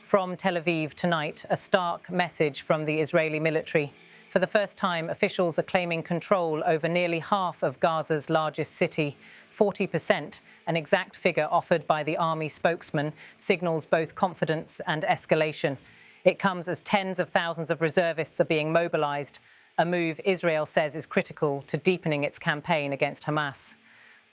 From Tel Aviv tonight, a stark message from the Israeli military. For the first time, officials are claiming control over nearly half of Gaza's largest city, 40%. An exact figure offered by the army spokesman signals both confidence and escalation. It comes as tens of thousands of reservists are being mobilized, a move Israel says is critical to deepening its campaign against Hamas.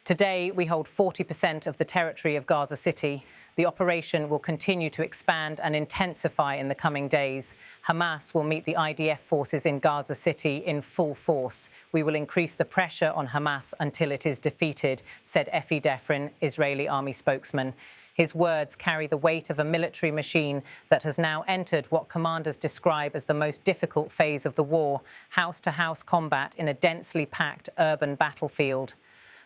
Today, we hold 40% of the territory of Gaza City. The operation will continue to expand and intensify in the coming days. Hamas will meet the IDF forces in Gaza City in full force. We will increase the pressure on Hamas until it is defeated, said Effie Defrin, Israeli army spokesman. His words carry the weight of a military machine that has now entered what commanders describe as the most difficult phase of the war, house-to-house combat in a densely packed urban battlefield.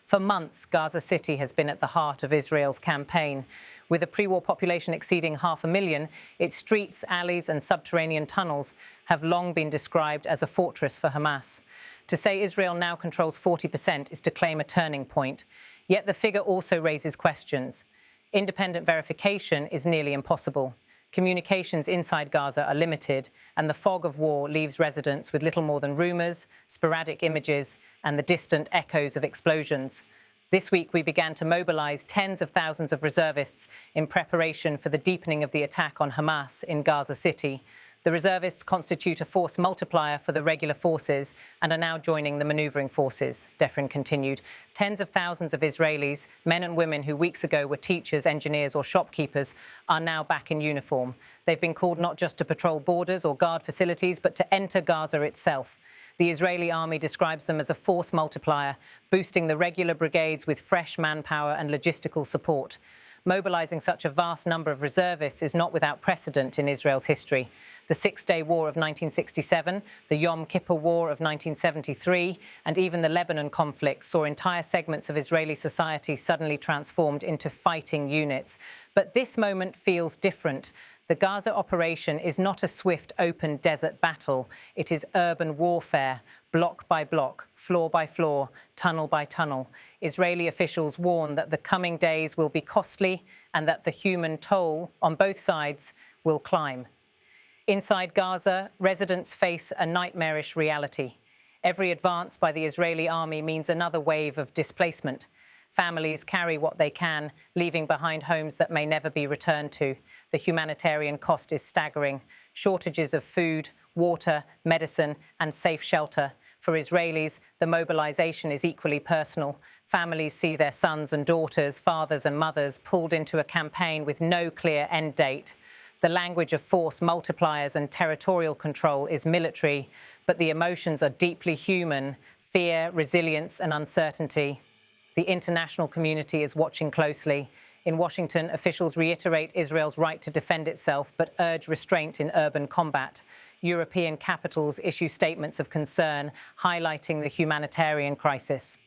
For months, Gaza City has been at the heart of Israel's campaign. With a pre-war population exceeding 500,000, its streets, alleys and subterranean tunnels have long been described as a fortress for Hamas. To say Israel now controls 40% is to claim a turning point. Yet the figure also raises questions. Independent verification is nearly impossible. Communications inside Gaza are limited, and the fog of war leaves residents with little more than rumours, sporadic images, and the distant echoes of explosions. This week, we began to mobilise tens of thousands of reservists in preparation for the deepening of the attack on Hamas in Gaza City. The reservists constitute a force multiplier for the regular forces and are now joining the manoeuvring forces, Defrin continued. Tens of thousands of Israelis, men and women who weeks ago were teachers, engineers or shopkeepers, are now back in uniform. They've been called not just to patrol borders or guard facilities, but to enter Gaza itself. The Israeli army describes them as a force multiplier, boosting the regular brigades with fresh manpower and logistical support. Mobilising such a vast number of reservists is not without precedent in Israel's history. The Six-Day War of 1967, the Yom Kippur War of 1973, and even the Lebanon conflict saw entire segments of Israeli society suddenly transformed into fighting units. But this moment feels different. The Gaza operation is not a swift, open desert battle. It is urban warfare, block by block, floor by floor, tunnel by tunnel. Israeli officials warn that the coming days will be costly and that the human toll on both sides will climb. Inside Gaza, residents face a nightmarish reality. Every advance by the Israeli army means another wave of displacement. Families carry what they can, leaving behind homes that may never be returned to. The humanitarian cost is staggering. Shortages of food, water, medicine, and safe shelter. For Israelis, the mobilization is equally personal. Families see their sons and daughters, fathers and mothers pulled into a campaign with no clear end date. The language of force multipliers and territorial control is military, but the emotions are deeply human: fear, resilience, and uncertainty. The international community is watching closely. In Washington, officials reiterate Israel's right to defend itself, but urge restraint in urban combat. European capitals issue statements of concern, highlighting the humanitarian crisis.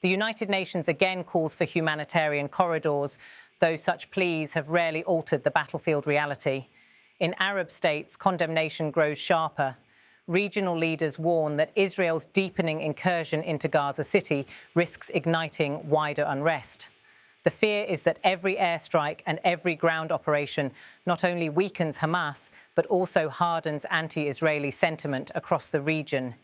The United Nations again calls for humanitarian corridors, though such pleas have rarely altered the battlefield reality. In Arab states, condemnation grows sharper. Regional leaders warn that Israel's deepening incursion into Gaza City risks igniting wider unrest. The fear is that every airstrike and every ground operation not only weakens Hamas, but also hardens anti-Israeli sentiment across the region.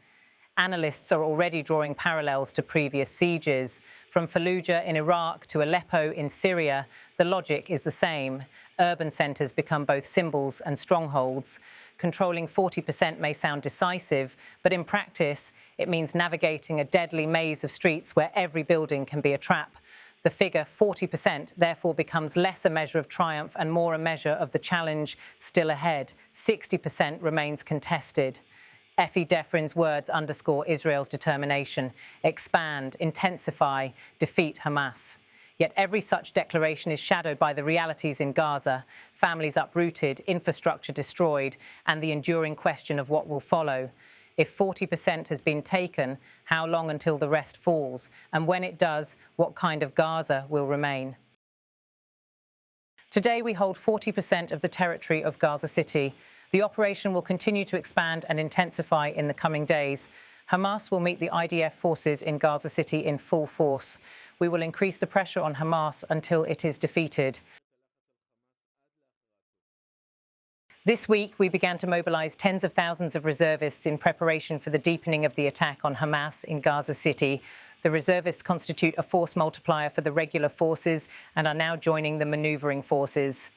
Analysts are already drawing parallels to previous sieges. From Fallujah in Iraq to Aleppo in Syria, the logic is the same. Urban centres become both symbols and strongholds. Controlling 40% may sound decisive, but in practice, it means navigating a deadly maze of streets where every building can be a trap. The figure 40% therefore becomes less a measure of triumph and more a measure of the challenge still ahead. 60% remains contested. Effie Defrin's words underscore Israel's determination: expand, intensify, defeat Hamas. Yet every such declaration is shadowed by the realities in Gaza: families uprooted, infrastructure destroyed, and the enduring question of what will follow. If 40% has been taken, how long until the rest falls? And when it does, what kind of Gaza will remain? Today, we hold 40% of the territory of Gaza City. The operation will continue to expand and intensify in the coming days. Hamas will meet the IDF forces in Gaza City in full force. We will increase the pressure on Hamas until it is defeated. This week, we began to mobilize tens of thousands of reservists in preparation for the deepening of the attack on Hamas in Gaza City. The reservists constitute a force multiplier for the regular forces and are now joining the maneuvering forces.